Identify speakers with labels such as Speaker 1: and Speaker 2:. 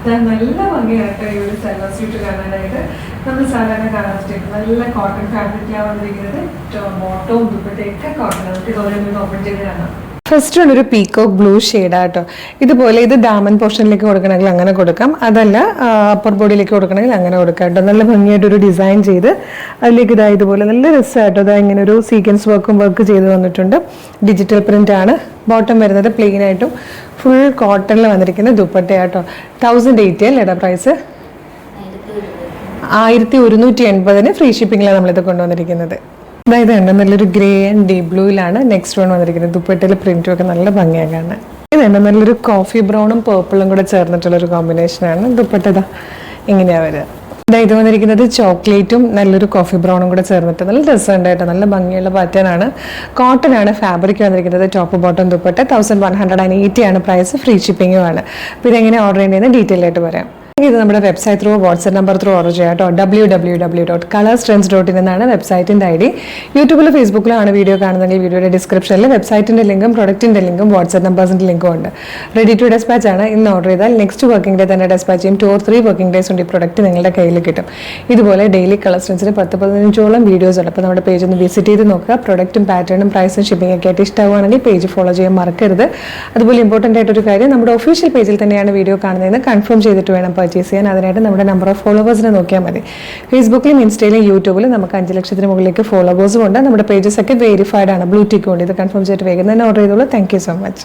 Speaker 1: നല്ല ഭംഗിയായിട്ട് ഈ ഒരു സെല്ലോ സ്യൂട്ട് കാണാനായിട്ട്. നമ്മൾ സാധാരണ കാണാൻ നല്ല കോട്ടൺ ഫാബ്രിക്കിലാണ് വന്നിരിക്കുന്നത്. ബോട്ടവും ദുപ്പട്ടയൊക്കെ കോട്ടൺ. നമുക്ക് ഇതുപോലെ ഓപ്പൺ ചെയ്ത് കാണാം. ഫസ്റ്റ് വൺ ഒരു പീക്കോക്ക് ബ്ലൂ ഷെയ്ഡാട്ടോ. ഇതുപോലെ ഇത് ദാമൻ പോർഷനിലേക്ക് കൊടുക്കണമെങ്കിൽ അങ്ങനെ കൊടുക്കാം, അതല്ല അപ്പർ ബോഡിയിലേക്ക് കൊടുക്കണമെങ്കിൽ അങ്ങനെ കൊടുക്കാം കേട്ടോ. നല്ല ഭംഗിയായിട്ടൊരു ഡിസൈൻ ചെയ്ത് അതിലേക്ക് ഇതാ ഇതുപോലെ നല്ല രസമായിട്ടോ. ഇതാ ഇങ്ങനെ ഒരു സീക്വൻസ് വർക്ക് ചെയ്ത് വന്നിട്ടുണ്ട്. ഡിജിറ്റൽ പ്രിന്റ് ആണ്. ബോട്ടം വരുന്നത് പ്ലെയിൻ ആയിട്ടും ഫുൾ കോട്ടണിൽ വന്നിരിക്കുന്ന ദുപ്പട്ടയാട്ടോ. 1080 അല്ലേടാ പ്രൈസ്? 1180 ഫ്രീ ഷിപ്പിങ്ങിലാണ് നമ്മളിത് കൊണ്ടുവന്നിരിക്കുന്നത്. അതായത് ഉണ്ട് നല്ലൊരു ഗ്രേ ആൻഡ് ഡീപ് ബ്ലൂയിലാണ് നെക്സ്റ്റ് വൺ വന്നിരിക്കുന്നത്. ദുപ്പട്ടയിലെ പ്രിന്റും ഒക്കെ നല്ല ഭംഗിയാണ് കാണാൻ. ഇതുണ്ട് നല്ലൊരു കോഫി ബ്രൗണും പേർപ്പിളും കൂടെ ചേർന്നിട്ടുള്ളൊരു കോമ്പിനേഷനാണ്. ദുപ്പട്ട ഇങ്ങനെയാണ് വരിക. ഇത് വന്നിരിക്കുന്നത് ചോക്ലേറ്റും നല്ലൊരു കോഫി ബ്രൗണും കൂടെ ചേർന്നിട്ട് നല്ല രസമുണ്ടായിട്ട് നല്ല ഭംഗിയുള്ള പാറ്റേൺ ആണ്. കോട്ടൺ ആണ് ഫാബ്രിക് വന്നിരിക്കുന്നത്. ടോപ്പ് ബോട്ടം ദുപ്പട്ട 1180 ആണ് പ്രൈസ്. ഫ്രീ ഷിപ്പിംഗും ആണ്. അപ്പോൾ ഇതെങ്ങനെ ഓർഡർ ചെയ്യുന്നതെന്ന് ഡീറ്റെയിൽ ആയിട്ട് പറയാം. ഇത് നമ്മുടെ website through WhatsApp number through order ചെയ്യാം കേട്ടോ. www.colorstrends.in എന്നാണ് വെബ്സൈറ്റിൻ്റെ ID. യൂട്യൂബിലും ഫേസ്ബുക്കിലാണ് വീഡിയോ കാണുന്നതെങ്കിൽ വീഡിയോയുടെ ഡിസ്ക്രിപ്ഷനിൽ വെബ്സൈറ്റിൻ്റെ ലിങ്കും പ്രൊഡക്റ്റിൻ്റെ ലിങ്കും വാട്സ്ആപ്പ് നമ്പേഴ്സിൻ്റെ ലിങ്കും ഉണ്ട്. റെഡി ടു ഡെസ്പാച്ച് ആണ്. ഇന്ന് ഓർഡർ ചെയ്താൽ നെക്സ്റ്റ് വർക്കിംഗ് ഡേ തന്നെ ഡെസ്പാച്ച് ചെയ്യും. 2 or 3 വർക്കിംഗ് ഡേയ്സ് കൊണ്ട് ഈ പ്രൊഡക്റ്റ് നിങ്ങളുടെ കയ്യിൽ കിട്ടും. ഇതുപോലെ ഡെയിലി കളർ സ്ട്രെൻസിന് 10-15 വീഡിയോസ് ഉണ്ട്. അപ്പോൾ നമ്മുടെ പേജ് ഒന്ന് വിസിറ്റ് ചെയ്ത് നോക്കുക. പ്രൊഡക്റ്റും പാറ്റേണും പ്രൈസും ഷിപ്പിംഗ് ഒക്കെ ആയിട്ട് ഇഷ്ടമാണെങ്കിൽ പേജ് ഫോളോ ചെയ്യാൻ മറക്കരുത്. അതുപോലെ ഇമ്പോർട്ടൻ്റ് ആയിട്ടൊരു കാര്യം, നമ്മുടെ ഒഫീഷ്യൽ പേജിൽ തന്നെയാണ് വീഡിയോ കാണുന്നതെന്ന് കൺഫേം ചെയ്തിട്ട് വേണം പർച്ചേസ് ചെയ്യാൻ. അതിനായിട്ട് നമ്മുടെ നമ്പർ ഓഫ് ഫോളോവേഴ്സിനെ നോക്കിയാൽ മതി. ഫേസ്ബുക്കിലും ഇൻസ്റ്റയിലും യൂട്യൂബിലും നമുക്ക് 5 ലക്ഷത്തിന് മുകളിലേക്ക് ഫോളോവേഴ്സും ഉണ്ട്. നമ്മുടെ പേജസ് ഒക്കെ വെരിഫൈഡ് ആണ്, ബ്ലൂ ടിക്ക് ഉണ്ട്. ഇത് കൺഫേം ചെയ്തിട്ട് വേഗം തന്നെ ഓർഡർ ചെയ്തോളൂ. Thank you so much.